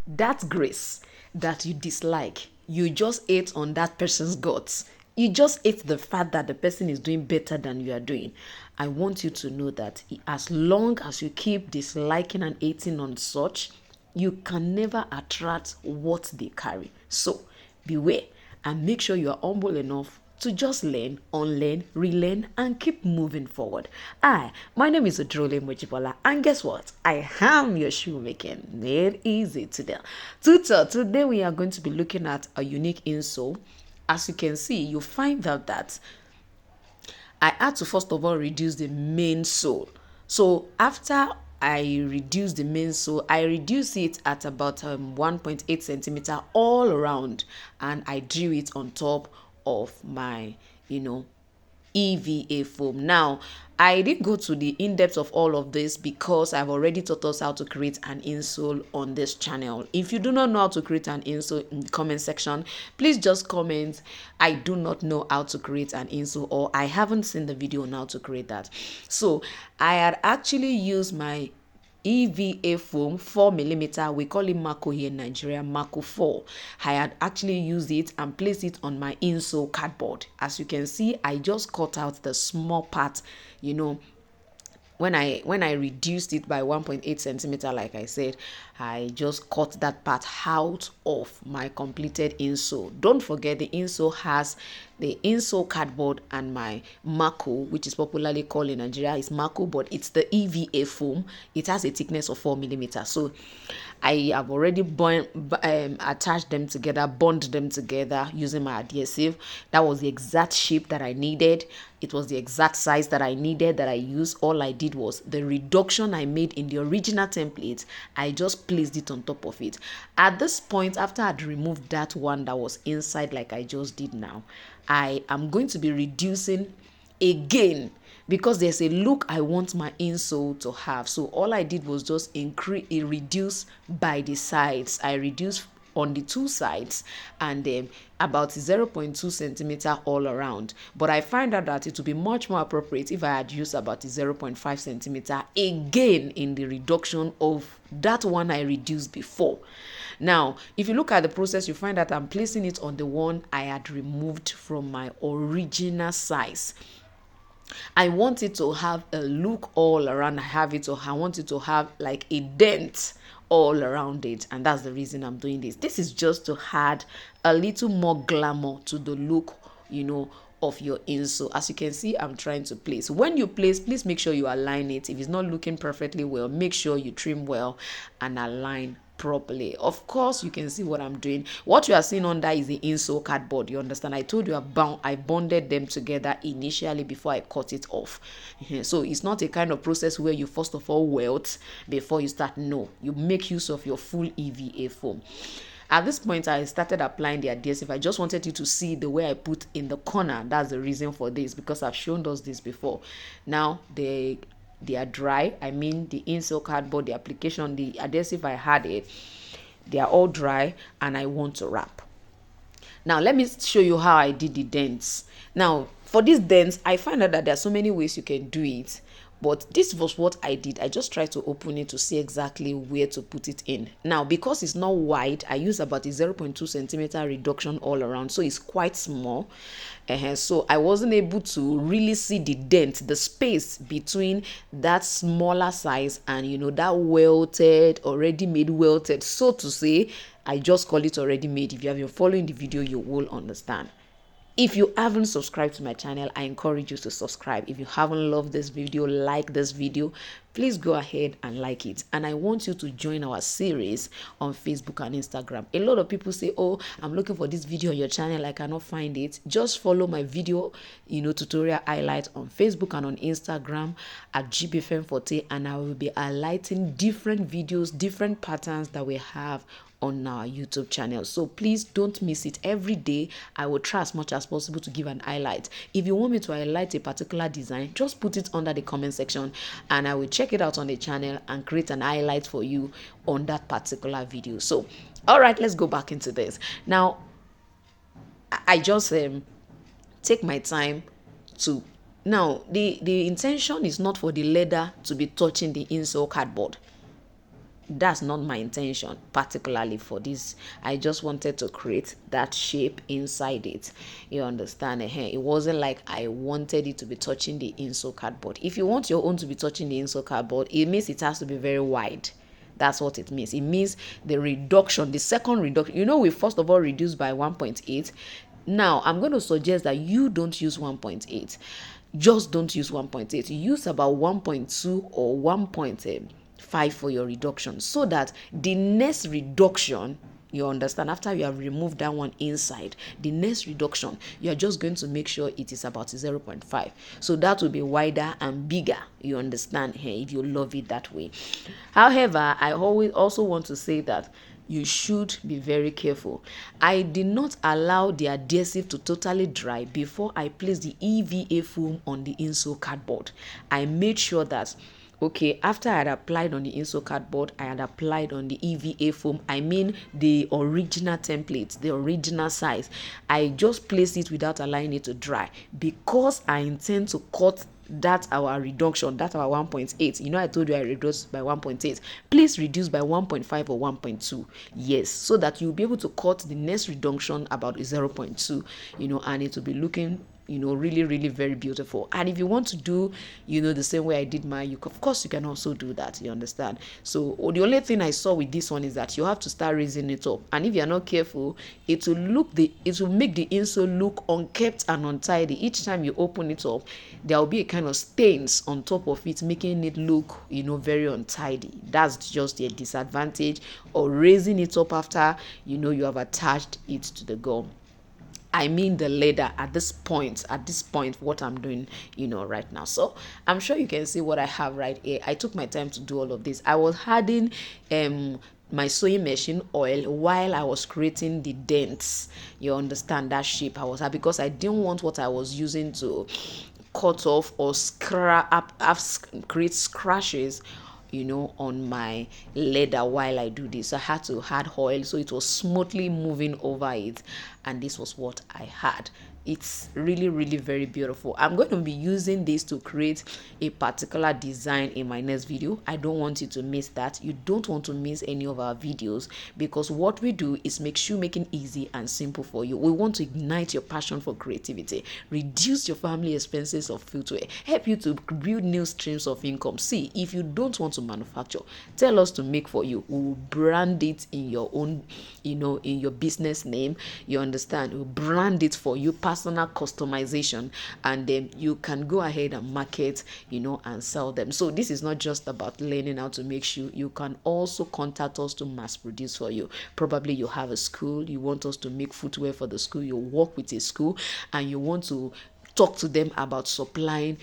that grace that you dislike, you just ate on that person's guts. You just ate the fact that the person is doing better than you are doing. I want you to know that as long as you keep disliking and hating on such, you can never attract what they carry. So beware and make sure you are humble enough to just learn, unlearn, relearn, and keep moving forward. My name is Odrole Mojibola, and guess what? I am your shoemaking made easy today. Today we are going to be looking at a unique insole. As you can see, you find out that I had to first of all reduce the main sole. So after I reduce the main sole, I reduce it at about 1.8 centimeter all around, and I drew it on top of my, EVA foam. Now, I didn't go to the in-depth of all of this because I've already taught us how to create an insole on this channel. If you do not know how to create an insole in the comment section, please just comment, I do not know how to create an insole, or I haven't seen the video on how to create that. So I had actually used my EVA foam 4mm. We call it Mako here in Nigeria, Mako 4. I had actually used it and placed it on my insole cardboard. As you can see, I just cut out the small part, when I reduced it by 1.8 centimeter, like I said, I just cut that part out of my completed insole. Don't forget, the insole has the insole cardboard and my Mako, which is popularly called in Nigeria is Mako, but it's the EVA foam. It has a thickness of 4mm. So I have already attached them together, bond them together using my adhesive. That was the exact shape that I needed. It was the exact size that I needed, that I used. All I did was the reduction I made in the original template, I just placed it on top of it. At this point, after I'd removed that one that was inside like I just did now, I am going to be reducing again because there's a look I want my insole to have. So all I did was just reduce by the sides. I reduced on the two sides and then about 0.2 centimeter all around. But I find out that it would be much more appropriate if I had used about 0.5 centimeter again in the reduction of that one I reduced before. Now, if you look at the process, you find that I'm placing it on the one I had removed from my original size. I want it to have a look all around. I want it to have like a dent all around it, and that's the reason I'm doing this. This is just to add a little more glamour to the look, of your insole. As you can see, I'm trying to place. When you place, please make sure you align it. If it's not looking perfectly well, make sure you trim well and align properly. Of course, you can see what I'm doing. What you are seeing under is the insole cardboard. You understand? I told you I bonded them together initially before I cut it off. So it's not a kind of process where you first of all welt before you start. No, you make use of your full EVA foam. At this point, I started applying the adhesive. I just wanted you to see the way I put in the corner. That's the reason for this, because I've shown us this before. Now they are dry. I mean, the insole cardboard, the application, the adhesive, I had it. They are all dry and I want to wrap. Now let me show you how I did the dents. Now for these dents, I find out that there are so many ways you can do it, but this was what I did. I just tried to open it to see exactly where to put it in. Now because it's not wide, I use about a 0.2 centimeter reduction all around, so it's quite small. So I wasn't able to really see the dent, the space between that smaller size and that welted, already made welted, so to say. I just call it already made. If you have been following the video, you will understand. If you haven't subscribed to my channel, I encourage you to subscribe. If you haven't loved this video, like this video, please go ahead and like it. And I want you to join our series on Facebook and Instagram. A lot of people say, oh, I'm looking for this video on your channel, I cannot find it. Just follow my video, tutorial highlights on Facebook and on Instagram at Jibbyfemforte, and I will be highlighting different videos, different patterns that we have on our YouTube channel. So please don't miss it. Every day I will try as much as possible to give an highlight. If you want me to highlight a particular design, just put it under the comment section and I will check it out on the channel and create an highlight for you on that particular video. So all right, let's go back into this. Now I just take my time to the intention is not for the leather to be touching the insole cardboard. that's not my intention particularly for this. I just wanted to create that shape inside it, you understand. It wasn't like I wanted it to be touching the insole cardboard. If you want your own to be touching the insole cardboard, it means it has to be very wide. That's what it means. It means the reduction, the second reduction, we first of all reduced by 1.8. Now I'm going to suggest that you don't use 1.8. Just don't use 1.8. Use about 1.2 or 1.5 for your reduction, so that the next reduction, you understand, after you have removed that one inside, the next reduction, you are just going to make sure it is about 0.5. So that will be wider and bigger, you understand, if you love it that way. However, I always also want to say that you should be very careful. I did not allow the adhesive to totally dry before I placed the EVA foam on the insole cardboard. I made sure that, okay, after I had applied on the insole cardboard, I had applied on the EVA foam. I mean the original template, the original size. I just placed it without allowing it to dry because I intend to cut that our reduction, that our 1.8. I told you I reduced by 1.8. Please reduce by 1.5 or 1.2. Yes, so that you'll be able to cut the next reduction about 0.2, and it will be looking really, really very beautiful. And if you want to do, the same way I did mine, of course you can also do that, you understand. So the only thing I saw with this one is that you have to start raising it up, and if you're not careful, it will make the insole look unkept and untidy. Each time you open it up, there will be a kind of stains on top of it, making it look very untidy. That's just the disadvantage of raising it up after you have attached it to the gum. I mean the leather at this point, what I'm doing, right now. So I'm sure you can see what I have right here. I took my time to do all of this. I was adding my sewing machine oil while I was creating the dents. You understand that shape I was at, because I didn't want what I was using to cut off or create scratches on my leather while I do this. I had to add oil so it was smoothly moving over it, and this was what I had. It's really, really very beautiful. I'm going to be using this to create a particular design in my next video. I don't want you to miss that. You don't want to miss any of our videos, because what we do is make shoemaking easy and simple for you. We want to ignite your passion for creativity, reduce your family expenses of footwear, help you to build new streams of income. See, if you don't want to manufacture, tell us to make for you. We will brand it in your own, in your business name. You understand? We'll brand it for you, personal customization, and then you can go ahead and market, and sell them. So this is not just about learning how to make shoe. You can also contact us to mass produce for you. Probably you have a school, you want us to make footwear for the school, you work with a school, and you want to talk to them about supplying,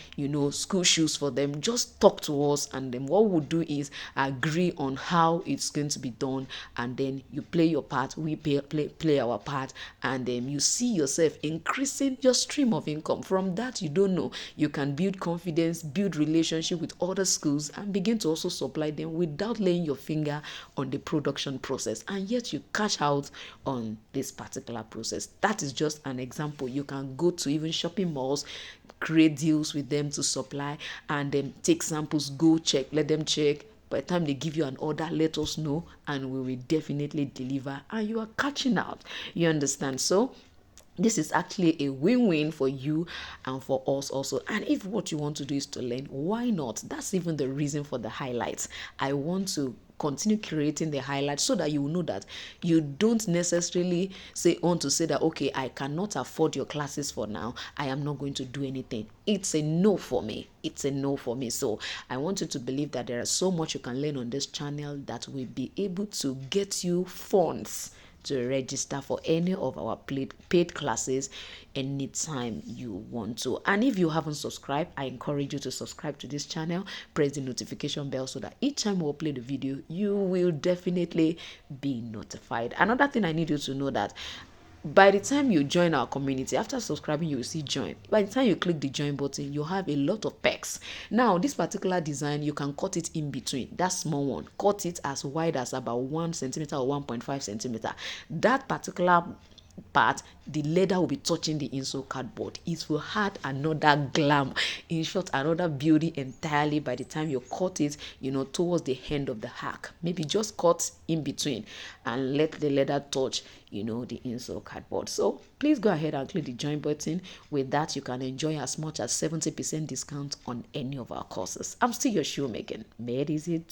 school shoes for them. Just talk to us, and then what we'll do is agree on how it's going to be done, and then you play your part, we play our part, and then you see yourself increasing your stream of income. From that, you can build confidence, build relationship with other schools, and begin to also supply them without laying your finger on the production process, and yet you cash out on this particular process. That is just an example. You can go to even shopping malls, create deals with them to supply, and then take samples, go check, let them check. By the time they give you an order, let us know, and we will definitely deliver, and you are catching out. You understand? So this is actually a win-win for you and for us also. And if what you want to do is to learn, why not? That's even the reason for the highlights. I want to continue creating the highlights so that you will know that you don't necessarily want to say that, okay, I cannot afford your classes for now, I am not going to do anything. It's a no for me. It's a no for me. So I want you to believe that there is so much you can learn on this channel that will be able to get you funds to register for any of our paid classes anytime you want to. And if you haven't subscribed, I encourage you to subscribe to this channel, press the notification bell so that each time we upload a video, you will definitely be notified. Another thing I need you to know that by the time you join our community, after subscribing, you will see join. By the time you click the join button, you have a lot of perks. Now, this particular design, you can cut it in between. That small one, cut it as wide as about 1 centimeter or 1.5 centimeter. That particular part, the leather will be touching the insole cardboard. It will add another glam, in short, another beauty entirely by the time you cut it, towards the end of the hack. Maybe just cut in between and let the leather touch, the insole cardboard. So please go ahead and click the join button. With that, you can enjoy as much as 70% discount on any of our courses. I'm still your shoemaking. Made easy.